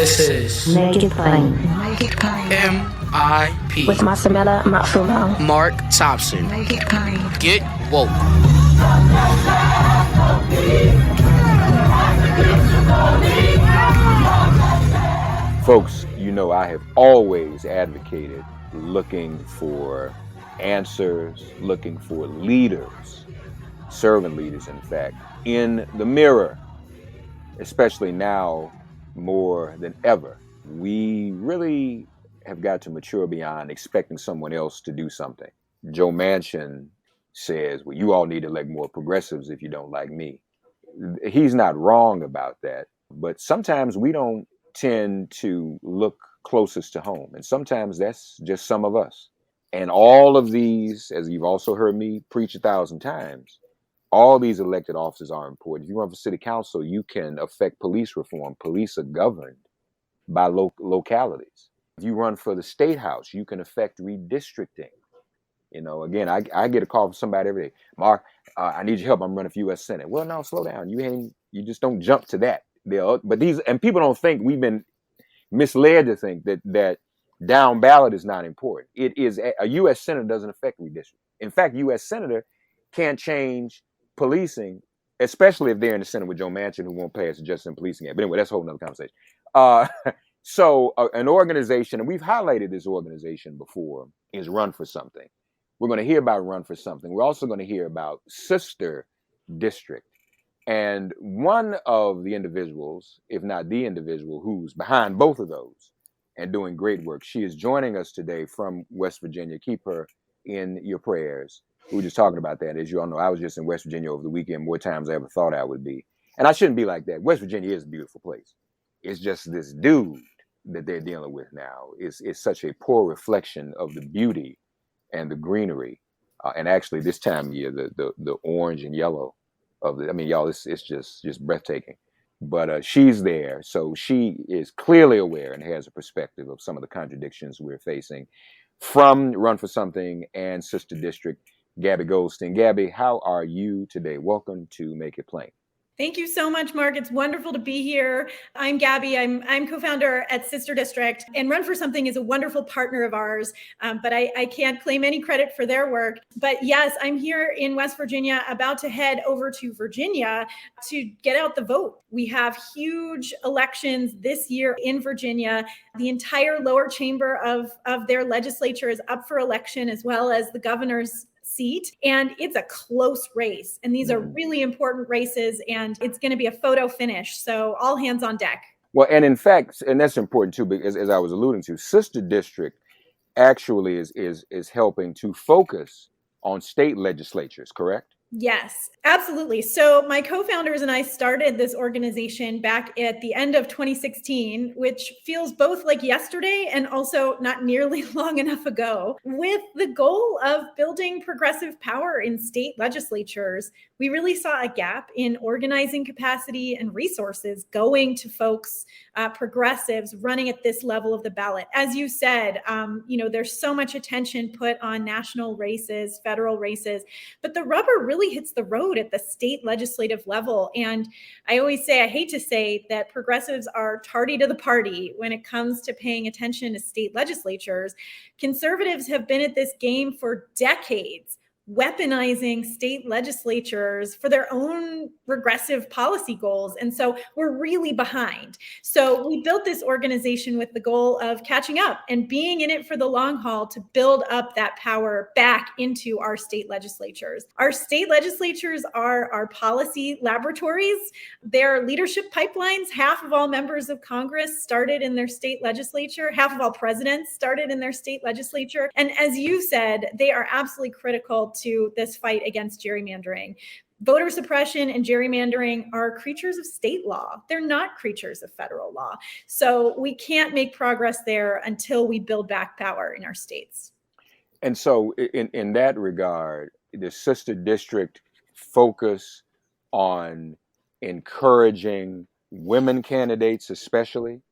This is Make It Plain. Make It Plain. MIP With Masamela Matfumo. Mark Thompson. Make It Plain. Get woke. Folks, you know I have always advocated looking for answers, looking for leaders, servant leaders, in fact, in the mirror, especially now more than ever. We really have got to mature beyond expecting someone else to do something. Joe Manchin says, well, you all need to elect more progressives if you don't like me. He's not wrong about that, but sometimes we don't tend to look closest to home. And sometimes that's just some of us. And all of these, as you've also heard me preach 1,000 times, all these elected offices are important. If you run for city council, you can affect police reform. Police are governed by localities. If you run for the state house, you can affect redistricting. You know, again, I get a call from somebody every day. Mark, I need your help. I'm running for U.S. Senate. Well, no, slow down. You just don't jump to that. But people don't think, we've been misled to think that down ballot is not important. It is. A U.S. Senator doesn't affect redistricting. In fact, U.S. Senator can't change policing, especially if they're in the Senate with Joe Manchin, who won't pass the Justice and Policing Act. But anyway, that's a whole nother conversation. So an organization, and we've highlighted this organization before, is Run for Something. We're going to hear about Run for Something. We're also going to hear about Sister District. And one of the individuals, if not the individual, who's behind both of those and doing great work, she is joining us today from West Virginia. Keep her in your prayers. We were just talking about that. As you all know, I was just in West Virginia over the weekend, more times than I ever thought I would be. And I shouldn't be like that. West Virginia is a beautiful place. It's just this dude that they're dealing with now is such a poor reflection of the beauty and the greenery. And actually this time of year, the orange and yellow of it. I mean, y'all, it's just breathtaking. But she's there, so she is clearly aware and has a perspective of some of the contradictions we're facing from Run for Something and Sister District. Gaby Goldstein. Gaby, how are you today? Welcome to Make It Plain. Thank you so much, Mark. It's wonderful to be here. I'm Gaby. I'm co-founder at Sister District, and Run for Something is a wonderful partner of ours, but I can't claim any credit for their work. But yes, I'm here in West Virginia, about to head over to Virginia to get out the vote. We have huge elections this year in Virginia. The entire lower chamber of their legislature is up for election, as well as the governor's seat, and it's a close race, and these are really important races, and it's going to be a photo finish, so all hands on deck. Well, and in fact, and that's important too, because as I was alluding to, Sister District actually is helping to focus on state legislatures, correct? Yes, absolutely. So my co-founders and I started this organization back at the end of 2016, which feels both like yesterday and also not nearly long enough ago, with the goal of building progressive power in state legislatures. We really saw a gap in organizing capacity and resources going to folks, progressives running at this level of the ballot. As you said, there's so much attention put on national races, federal races, but the rubber really hits the road at the state legislative level. And I always say, I hate to say that progressives are tardy to the party when it comes to paying attention to state legislatures. Conservatives have been at this game for decades, weaponizing state legislatures for their own regressive policy goals. And so we're really behind. So we built this organization with the goal of catching up and being in it for the long haul to build up that power back into our state legislatures. Our state legislatures are our policy laboratories. They're leadership pipelines. Half of all members of Congress started in their state legislature. Half of all presidents started in their state legislature. And as you said, they are absolutely critical to this fight against gerrymandering. Voter suppression and gerrymandering are creatures of state law. They're not creatures of federal law. So we can't make progress there until we build back power in our states. And so in that regard, the Sister District focus on encouraging women candidates, especially,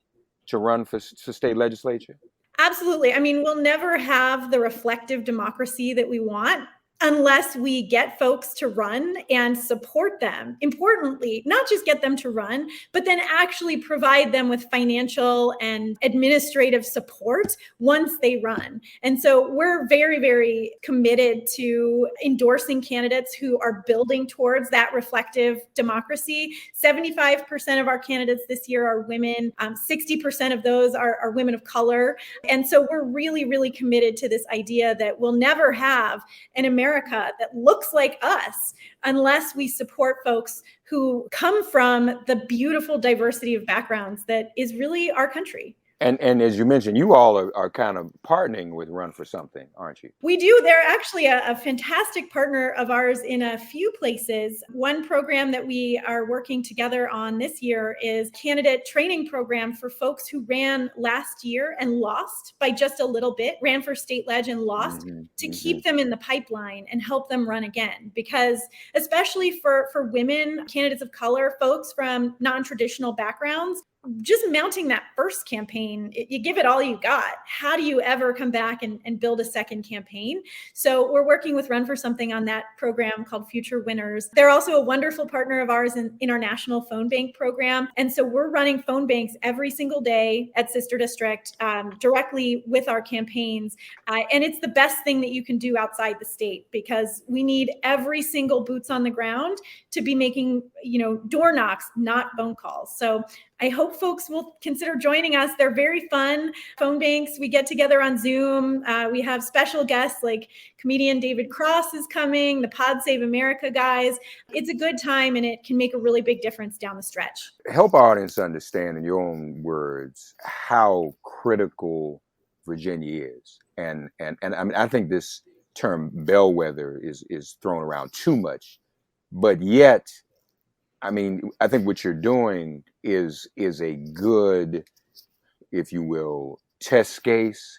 to run for state legislature? Absolutely. I mean, we'll never have the reflective democracy that we want unless we get folks to run and support them. Importantly, not just get them to run, but then actually provide them with financial and administrative support once they run. And so we're very, very committed to endorsing candidates who are building towards that reflective democracy. 75% of our candidates this year are women. 60% of those are women of color. And so we're really, really committed to this idea that we'll never have an America that looks like us unless we support folks who come from the beautiful diversity of backgrounds that is really our country. And as you mentioned, you all are kind of partnering with Run for Something, aren't you? We do. They're actually a fantastic partner of ours in a few places. One program that we are working together on this year is candidate training program for folks who ran last year and lost by just a little bit, ran for state leg and lost, to keep them in the pipeline and help them run again. Because especially for women, candidates of color, folks from non-traditional backgrounds, just mounting that first campaign, you give it all you got. How do you ever come back and build a second campaign? So we're working with Run for Something on that program called Future Winners. They're also a wonderful partner of ours in our national phone bank program. And so we're running phone banks every single day at Sister District directly with our campaigns. And it's the best thing that you can do outside the state, because we need every single boots on the ground to be making, door knocks, not phone calls. So I hope folks will consider joining us. They're very fun phone banks. We get together on Zoom. We have special guests like comedian David Cross is coming, the Pod Save America guys. It's a good time, and it can make a really big difference down the stretch. Help our audience understand in your own words how critical Virginia is. And I mean, I think this term bellwether is thrown around too much, but yet, I mean, I think what you're doing is a good, if you will, test case,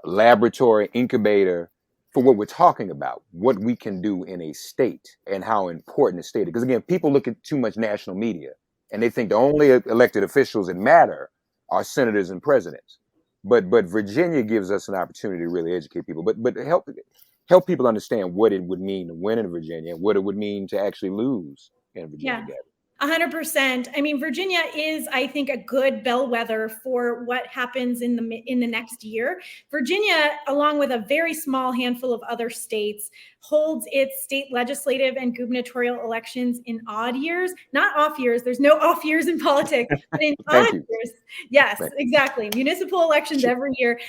laboratory, incubator for what we're talking about, what we can do in a state and how important the state is. Because again, people look at too much national media and they think the only elected officials that matter are senators and presidents. But Virginia gives us an opportunity to really educate people, but help people understand what it would mean to win in Virginia, what it would mean to actually lose in Virginia. Yeah. 100%. I mean, Virginia is, I think, a good bellwether for what happens in the next year. Virginia, along with a very small handful of other states, holds its state legislative and gubernatorial elections in odd years, not off years. There's no off years in politics, but in odd years. Yes, exactly. Municipal elections every year.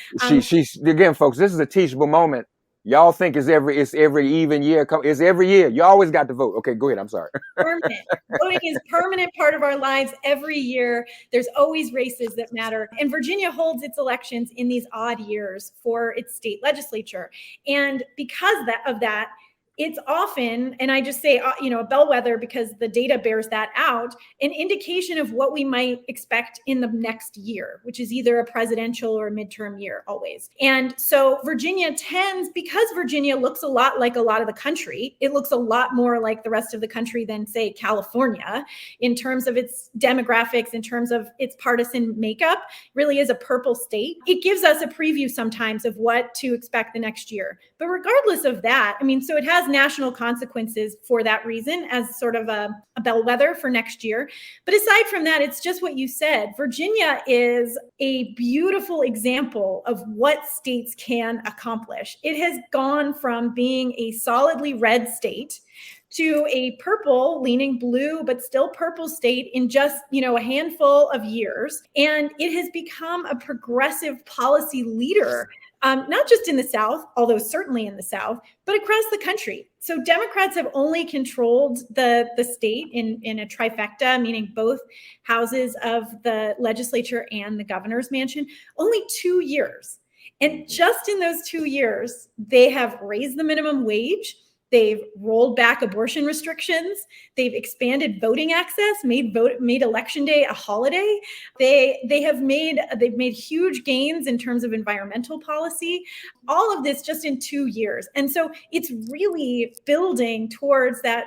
She's again, folks, this is a teachable moment. Y'all think it's every even year. It's every year. You always got to vote. Okay, go ahead. I'm sorry. Permanent. Voting is permanent part of our lives every year. There's always races that matter. And Virginia holds its elections in these odd years for its state legislature. And because of that, it's often, and I just say, a bellwether because the data bears that out, an indication of what we might expect in the next year, which is either a presidential or a midterm year always. And so Virginia tends, because Virginia looks a lot like a lot of the country, it looks a lot more like the rest of the country than, say, California in terms of its demographics, in terms of its partisan makeup, really is a purple state. It gives us a preview sometimes of what to expect the next year. But regardless of that, I mean, so it has national consequences for that reason as sort of a bellwether for next year. But aside from that, it's just what you said. Virginia is a beautiful example of what states can accomplish. It has gone from being a solidly red state to a purple, leaning blue, but still purple state in just, a handful of years. And it has become a progressive policy leader, not just in the South, although certainly in the South, but across the country. So Democrats have only controlled the state in a trifecta, meaning both houses of the legislature and the governor's mansion, only 2 years. And just in those 2 years, they have raised the minimum wage. They've rolled back abortion restrictions. They've expanded voting access, made Election Day a holiday. They've made huge gains in terms of environmental policy. All of this just in 2 years. And so it's really building towards that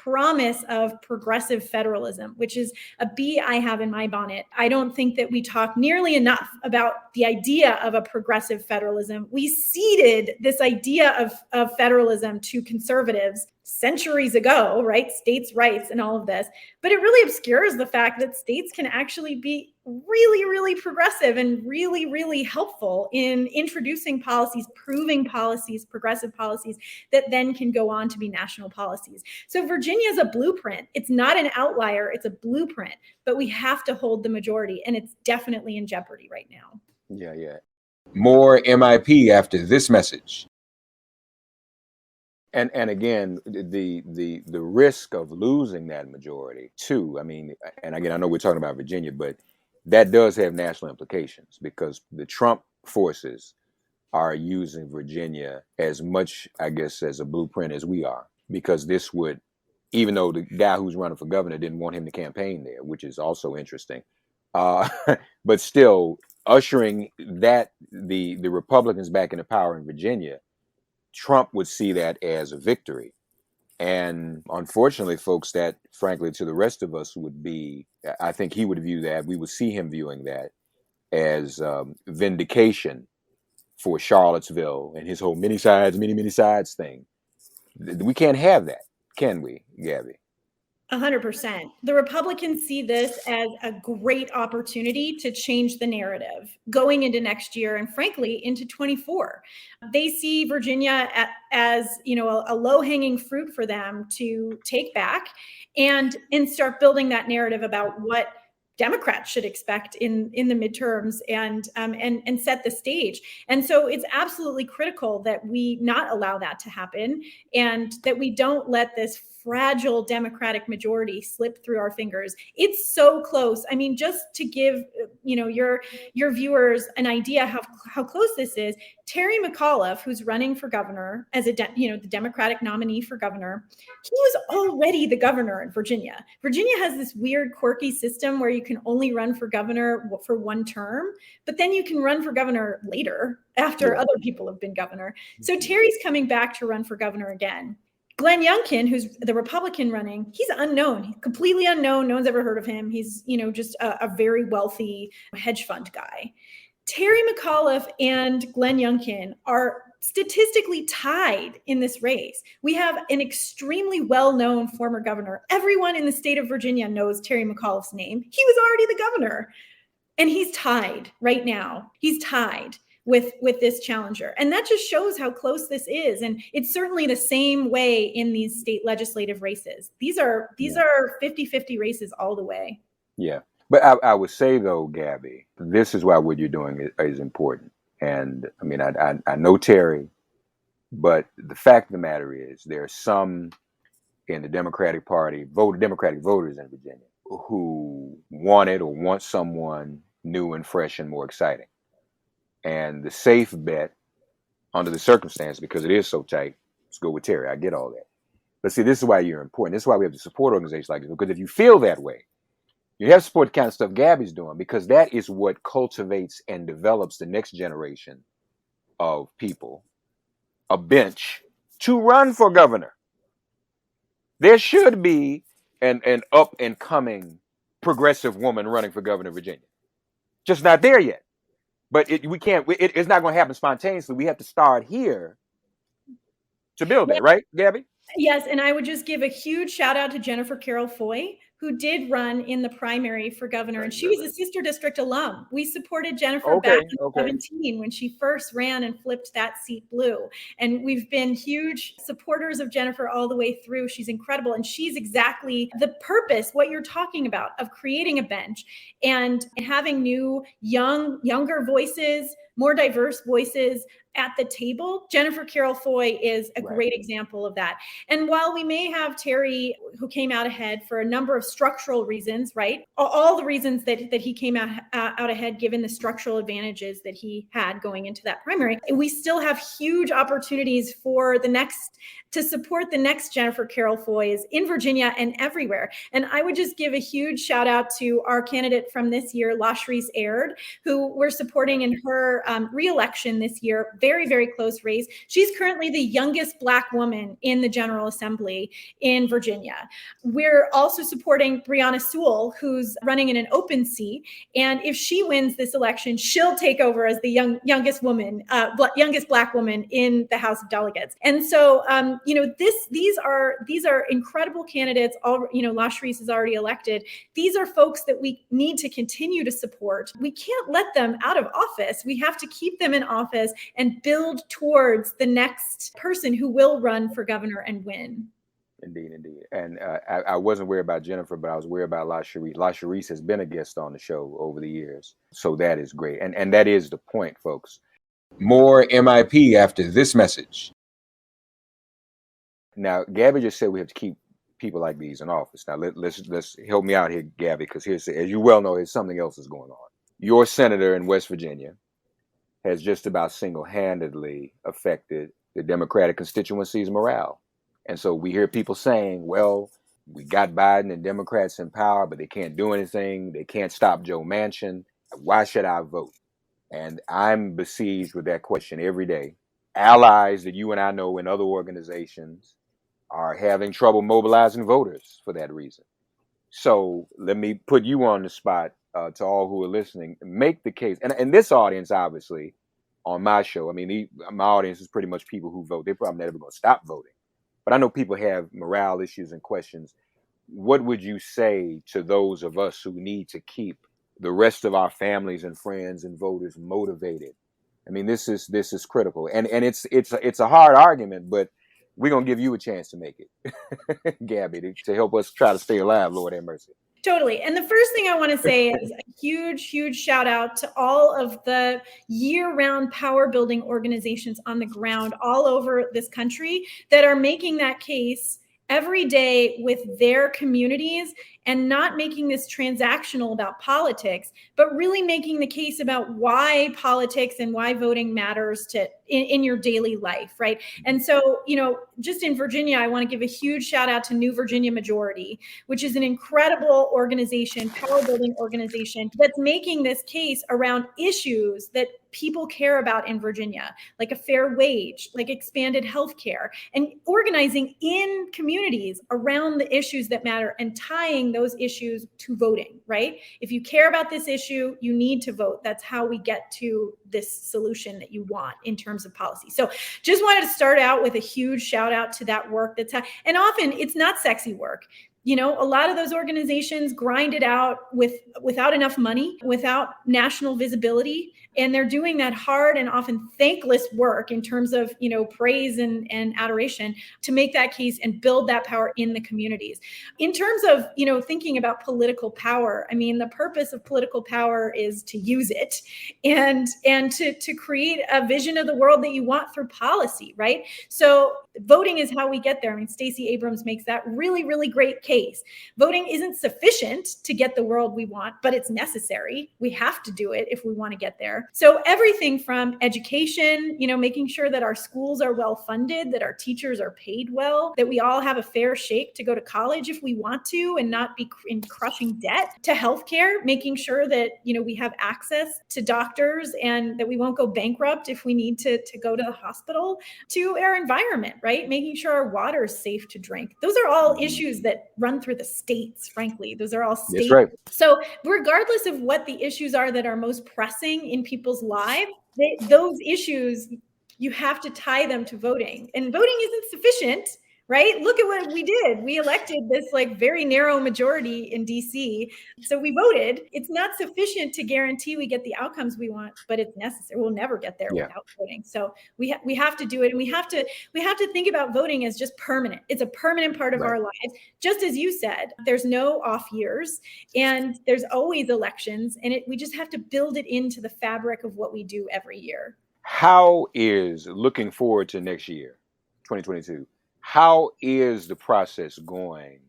promise of progressive federalism, which is a bee I have in my bonnet. I don't think that we talk nearly enough about the idea of a progressive federalism. We ceded this idea of federalism to conservatives centuries ago, right? States' rights and all of this. But it really obscures the fact that states can actually be really, really progressive and really, really helpful in introducing policies, proving policies, progressive policies that then can go on to be national policies. So Virginia is a blueprint. It's not an outlier, it's a blueprint, but we have to hold the majority, and it's definitely in jeopardy right now. Yeah. More MIP after this message. And again, the risk of losing that majority too. I mean, and again, I know we're talking about Virginia, but that does have national implications because the Trump forces are using Virginia as much, I guess, as a blueprint as we are, because this would, even though the guy who's running for governor didn't want him to campaign there, which is also interesting, but still ushering that the Republicans back into power in Virginia, Trump would see that as a victory. And unfortunately, folks, that frankly to the rest of us would be, I think he would view that, we would see him viewing that as vindication for Charlottesville and his whole many sides thing. We can't have that, can we, Gabby? 100%. The Republicans see this as a great opportunity to change the narrative going into next year and frankly into 24. They see Virginia as, you know, a low-hanging fruit for them to take back and start building that narrative about what Democrats should expect in the midterms and set the stage. And so it's absolutely critical that we not allow that to happen and that we don't let this fragile Democratic majority slip through our fingers. It's so close. I mean, just to give your viewers an idea how close this is, Terry McAuliffe, who's running for governor as the Democratic nominee for governor, he was already the governor in Virginia. Virginia has this weird, quirky system where you can only run for governor for one term, but then you can run for governor later after other people have been governor. So Terry's coming back to run for governor again. Glenn Youngkin, who's the Republican running, he's unknown, he's completely unknown. No one's ever heard of him. He's, just a very wealthy hedge fund guy. Terry McAuliffe and Glenn Youngkin are statistically tied in this race. We have an extremely well-known former governor. Everyone in the state of Virginia knows Terry McAuliffe's name. He was already the governor, and he's tied right now. He's tied with this challenger. And that just shows how close this is. And it's certainly the same way in these state legislative races. These are 50-50 races all the way. Yeah. But I would say, though, Gabby, this is why what you're doing is important. And I mean, I know Terry, but the fact of the matter is there are some in the Democratic Party, Democratic voters in Virginia who want someone new and fresh and more exciting. And the safe bet under the circumstance, because it is so tight, let's go with Terry. I get all that. But see, this is why you're important. This is why we have to support organizations like this. Because if you feel that way, you have to support the kind of stuff Gabby's doing, because that is what cultivates and develops the next generation of people, a bench to run for governor. There should be an up and coming progressive woman running for governor of Virginia. Just not there yet. But it's not going to happen spontaneously. We have to start here to build that, right, Gabby? Yes, and I would just give a huge shout out to Jennifer Carroll Foy, who did run in the primary for governor, and she was a sister district alum. We supported Jennifer back in 2017 when she first ran and flipped that seat blue. And we've been huge supporters of Jennifer all the way through. She's incredible. And she's exactly the purpose, what you're talking about, of creating a bench and having new, younger voices, more diverse voices at the table. Jennifer Carroll Foy is a great example of that. And while we may have Terry, who came out ahead for a number of structural reasons, right? All the reasons that he came out ahead, given the structural advantages that he had going into that primary, we still have huge opportunities for to support the next Jennifer Carroll Foys in Virginia and everywhere. And I would just give a huge shout out to our candidate from this year, Lashreese Aird, who we're supporting in her re-election this year very, very close race. She's currently the youngest Black woman in the General Assembly in Virginia. We're also supporting Breonna Sewell, who's running in an open seat. And if she wins this election, she'll take over as the youngest woman, youngest Black woman in the House of Delegates. And so, these are incredible candidates. LaSharice is already elected. These are folks that we need to continue to support. We can't let them out of office. We have to keep them in office and build towards the next person who will run for governor and win. Indeed. And I wasn't worried about Jennifer, but I was worried about LaSharice. LaSharice has been a guest on the show over the years. So that is great. And that is the point, folks. More MIP after this message. Now, Gabby just said we have to keep people like these in office. Now, let's help me out here, Gabby, because here's, as you well know, there's something else is going on. Your senator in West Virginia has just about single-handedly affected the Democratic constituency's morale. And so we hear people saying, well, we got Biden and Democrats in power, but they can't do anything. They can't stop Joe Manchin. Why should I vote? And I'm besieged with that question every day. Allies that you and I know in other organizations are having trouble mobilizing voters for that reason. So let me put you on the spot to all who are listening. Make the case. And this audience, obviously, on my show, I mean, my audience is pretty much people who vote. They're probably never going to stop voting. But I know people have morale issues and questions. What would you say to those of us who need to keep the rest of our families and friends and voters motivated? I mean, this is critical. And it's a hard argument, but we're going to give you a chance to make it, Gabby, to help us try to stay alive, Lord have mercy. Totally. And the first thing I want to say is a huge, huge shout out to all of the year-round power building organizations on the ground all over this country that are making that case every day with their communities and not making this transactional about politics, but really making the case about why politics and why voting matters in your daily life, right? And so, just in Virginia, I want to give a huge shout out to New Virginia Majority, which is an incredible organization, power building organization that's making this case around issues that people care about in Virginia, like a fair wage, like expanded healthcare, and organizing in communities around the issues that matter and tying those issues to voting, right? If you care about this issue, you need to vote. That's how we get to this solution that you want in terms of policy. So just wanted to start out with a huge shout out to that work and often it's not sexy work. A lot of those organizations grind it out without enough money, without national visibility. And they're doing that hard and often thankless work in terms of, praise and adoration to make that case and build that power in the communities. In terms of, thinking about political power, I mean, the purpose of political power is to use it and to create a vision of the world that you want through policy, right? So voting is how we get there. I mean, Stacey Abrams makes that really, really great case. Voting isn't sufficient to get the world we want, but it's necessary. We have to do it if we want to get there. So everything from education, making sure that our schools are well funded, that our teachers are paid well, that we all have a fair shake to go to college if we want to and not be in crushing debt, to healthcare, making sure that, we have access to doctors and that we won't go bankrupt if we need to go to the hospital, to our environment, right? Making sure our water is safe to drink. Those are all issues that run through the states, frankly. Those are all states. That's right. So regardless of what the issues are that are most pressing in people's lives, those issues, you have to tie them to voting. And voting isn't sufficient, right? Look at what we did. We elected this very narrow majority in DC. So we voted. It's not sufficient to guarantee we get the outcomes we want, but it's necessary. We'll never get there without voting. So we have to do it. And we have to think about voting as just permanent. It's a permanent part of our lives. Just as you said, there's no off years and there's always elections, and we just have to build it into the fabric of what we do every year. How is, looking forward to next year, 2022, how is the process going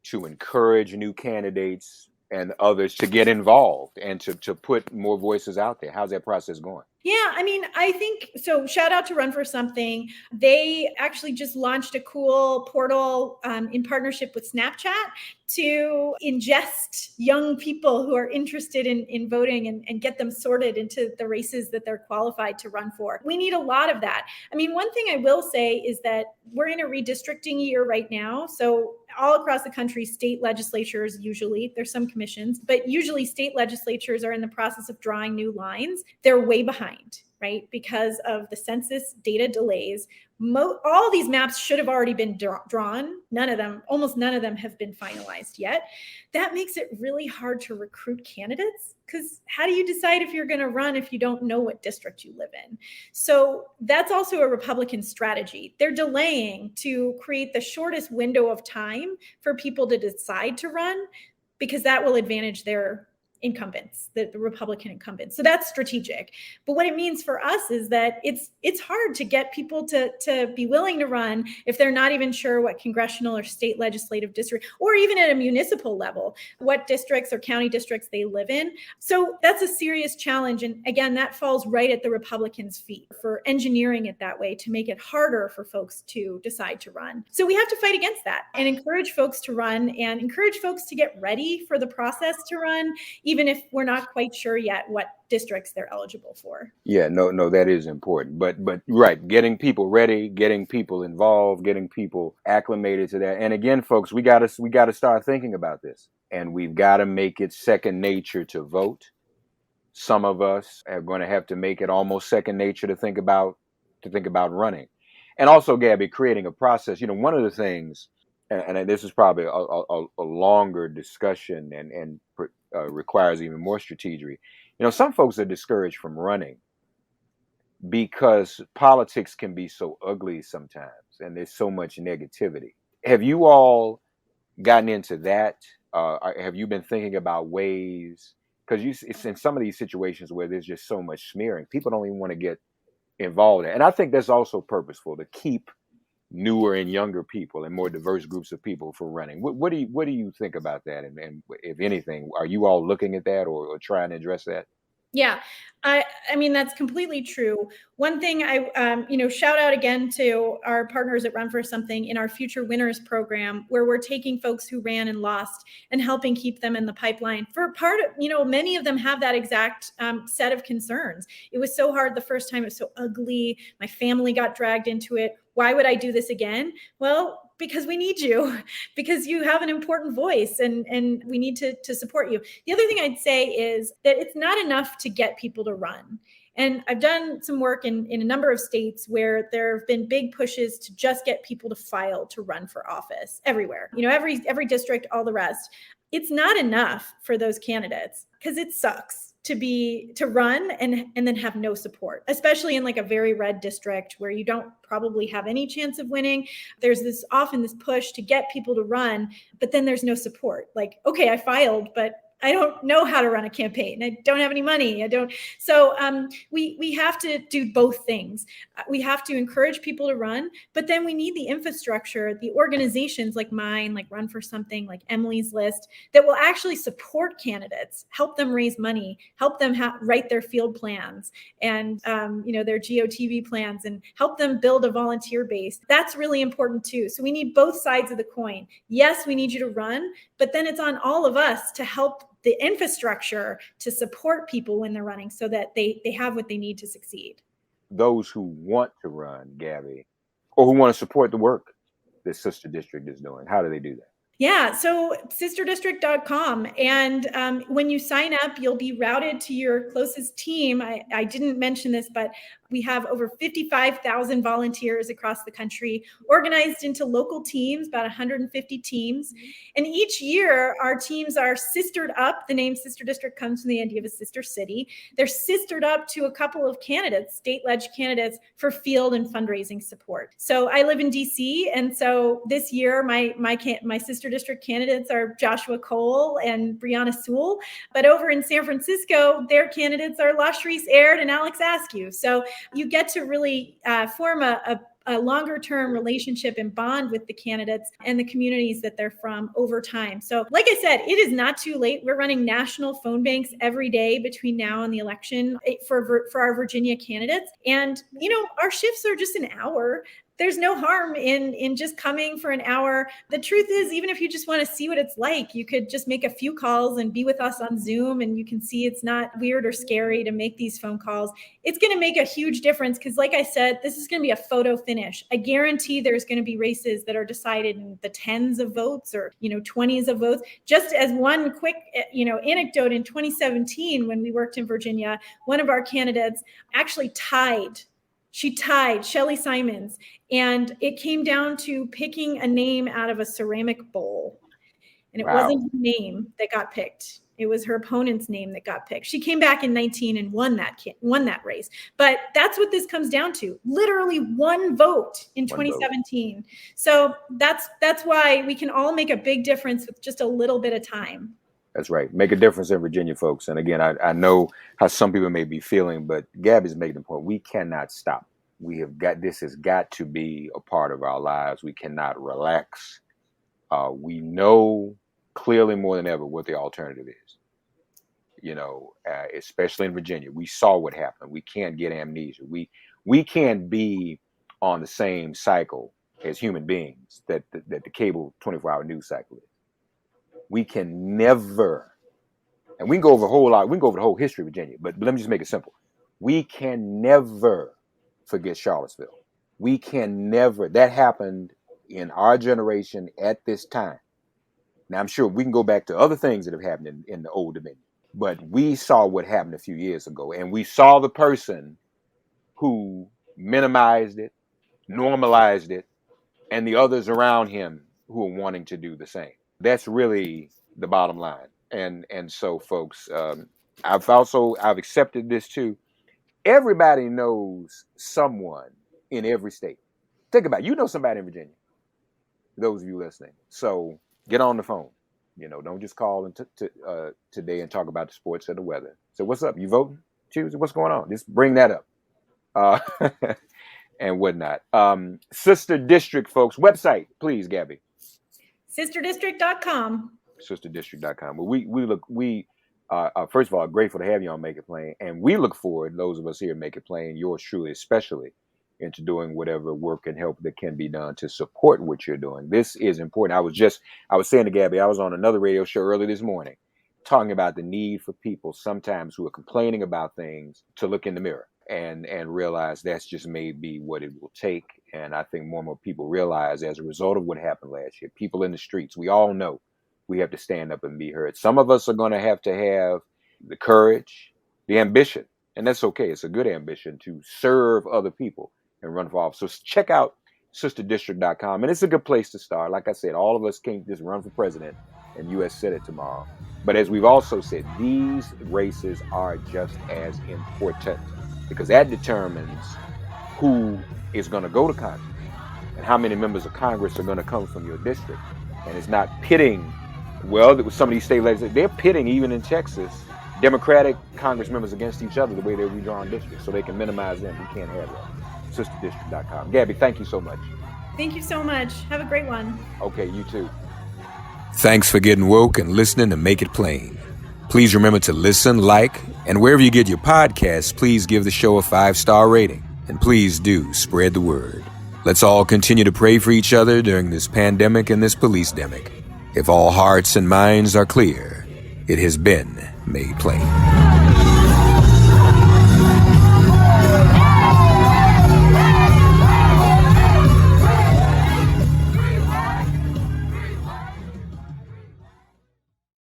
to encourage new candidates and others to get involved and to put more voices out there? How's that process going? Yeah, I mean, I think so. Shout out to Run for Something. They actually just launched a cool portal in partnership with Snapchat to ingest young people who are interested in voting and get them sorted into the races that they're qualified to run for. We need a lot of that. I mean, one thing I will say is that we're in a redistricting year right now. So all across the country, state legislatures usually, there's some commissions, but usually state legislatures are in the process of drawing new lines. They're way behind, right? Because of the census data delays. All these maps should have already been drawn. Almost none of them have been finalized yet. That makes it really hard to recruit candidates, because how do you decide if you're going to run if you don't know what district you live in? So that's also a Republican strategy. They're delaying to create the shortest window of time for people to decide to run, because that will advantage their incumbents, the Republican incumbents. So that's strategic. But what it means for us is that it's hard to get people to be willing to run if they're not even sure what congressional or state legislative district, or even at a municipal level, what districts or county districts they live in. So that's a serious challenge. And again, that falls right at the Republicans' feet for engineering it that way to make it harder for folks to decide to run. So we have to fight against that and encourage folks to run and encourage folks to get ready for the process to run, even if we're not quite sure yet what districts they're eligible for. Yeah, no, that is important. But right, getting people ready, getting people involved, getting people acclimated to that. And again, folks, we gotta start thinking about this. And we've got to make it second nature to vote. Some of us are going to have to make it almost second nature to think about running. And also, Gabby, creating a process. One of the things, and this is probably a longer discussion and requires even more strategy. Some folks are discouraged from running because politics can be so ugly sometimes, and there's so much negativity. Have you all gotten into that? Have you been thinking about ways? Because it's in some of these situations where there's just so much smearing, people don't even want to get involved in. And I think that's also purposeful to keep newer and younger people and more diverse groups of people for running. What do you think about that? And if anything, are you all looking at that or trying to address that? Yeah, I mean, that's completely true. One thing shout out again to our partners at Run for Something in our Future Winners program, where we're taking folks who ran and lost and helping keep them in the pipeline. For part of, many of them have that exact set of concerns. It was so hard the first time. It was so ugly. My family got dragged into it. Why would I do this again? Well, because we need you, because you have an important voice and we need to support you. The other thing I'd say is that it's not enough to get people to run. And I've done some work in a number of states where there have been big pushes to just get people to file to run for office everywhere, every district, all the rest. It's not enough for those candidates, because it sucks to run and then have no support, especially in like a very red district where you don't probably have any chance of winning. There's often this push to get people to run, but then there's no support. Like, okay, I filed, but I don't know how to run a campaign. I don't have any money. So we have to do both things. We have to encourage people to run, but then we need the infrastructure, the organizations like mine, like Run for Something, like Emily's List, that will actually support candidates, help them raise money, help them write their field plans and their GOTV plans, and help them build a volunteer base. That's really important too. So we need both sides of the coin. Yes, we need you to run, but then it's on all of us to help the infrastructure to support people when they're running so that they have what they need to succeed. Those who want to run, Gabby, or who want to support the work that Sister District is doing, how do they do that? Yeah, so sisterdistrict.com. And when you sign up, you'll be routed to your closest team. I didn't mention this, but we have over 55,000 volunteers across the country, organized into local teams, about 150 teams. And each year, our teams are sistered up. The name Sister District comes from the idea of a sister city. They're sistered up to a couple of candidates, state-led candidates, for field and fundraising support. So I live in DC, and so this year, my Sister District candidates are Joshua Cole and Brianna Sewell. But over in San Francisco, their candidates are LaSharice Aird and Alex Askew. So you get to really form a a longer term relationship and bond with the candidates and the communities that they're from over time. So like I said, it is not too late. We're running national phone banks every day between now and the election for our Virginia candidates. And, our shifts are just an hour. There's no harm in just coming for an hour. The truth is, even if you just want to see what it's like, you could just make a few calls and be with us on Zoom, and you can see it's not weird or scary to make these phone calls. It's going to make a huge difference because, like I said, this is going to be a photo finish. I guarantee there's going to be races that are decided in the tens of votes or, 20s of votes. Just as one quick, anecdote, in 2017, when we worked in Virginia, one of our candidates actually tied. She tied Shelley Simons, and it came down to picking a name out of a ceramic bowl. And it wasn't her name that got picked. It was her opponent's name that got picked. She came back in 19 and won that race. But that's what this comes down to. Literally one vote in 2017. So that's why we can all make a big difference with just a little bit of time. That's right. Make a difference in Virginia, folks. And again, I know how some people may be feeling, but Gaby's making the point. We cannot stop. This has got to be a part of our lives. We cannot relax. We know clearly more than ever what the alternative is. Especially in Virginia, we saw what happened. We can't get amnesia. We can't be on the same cycle as human beings that the cable 24-hour news cycle is. We can never, and we can go over a whole lot. We can go over the whole history of Virginia, but let me just make it simple. We can never forget Charlottesville. We can never. That happened in our generation at this time. Now, I'm sure we can go back to other things that have happened in the Old Dominion, but we saw what happened a few years ago, and we saw the person who minimized it, normalized it, and the others around him who are wanting to do the same. That's really the bottom line. And so, folks, I've accepted this too. Everybody knows someone in every state. Think about it. You know somebody in Virginia, those of you listening. So get on the phone. Don't just call today and talk about the sports or the weather. So what's up? You voting? Choose what's going on. Just bring that up. And whatnot. Sister District, folks, website, please, Gaby. Sisterdistrict.com. Sisterdistrict.com. Well, we first of all, grateful to have you on Make It Plain, and we look forward, those of us here at Make It Plain, yours truly especially, into doing whatever work and help that can be done to support what you're doing. This is important. I was saying to Gaby, I was on another radio show early this morning talking about the need for people sometimes who are complaining about things to look in the mirror and realize that's just maybe what it will take. And I think more and more people realize, as a result of what happened last year, people in the streets, we all know we have to stand up and be heard. Some of us are going to have the courage, the ambition, and that's okay. It's a good ambition to serve other people and run for office. So check out sisterdistrict.com, and it's a good place to start. Like I said, all of us can't just run for president and U.S. Senate tomorrow. But as we've also said, these races are just as important because that determines who is going to go to Congress and how many members of Congress are going to come from your district. And it's not pitting, some of these state legislators, they're pitting, even in Texas, Democratic Congress members against each other the way they're redrawing districts so they can minimize them. We can't have that. Sisterdistrict.com. Gaby, thank you so much. Thank you so much. Have a great one. Okay, you too. Thanks for getting woke and listening to Make It Plain. Please remember to listen, like, and wherever you get your podcasts, please give the show a 5-star rating. And please do spread the word. Let's all continue to pray for each other during this pandemic and this police-demic. If all hearts and minds are clear, it has been made plain.